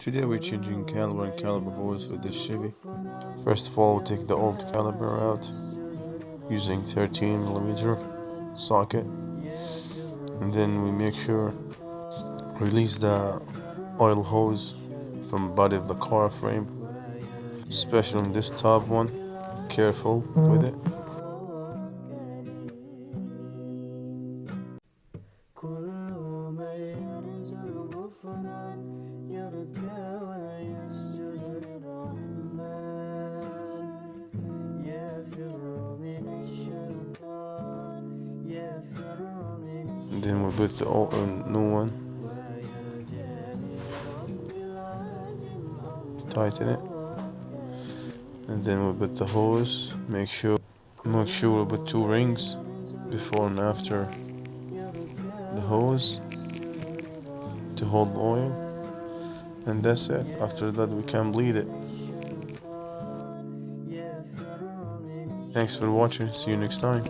Today we're changing caliper and caliper hose for this Chevy. First of all, we'll take the old caliper out using 13mm socket, and then we make sure release the oil hose from body of the car frame, especially in this top one. Careful with it. And then we put the new one, tighten it, and then we put the hose. Make sure we put 2 rings before and after the hose to hold the oil, and that's it. After that we can bleed it. Thanks for watching. See you next time.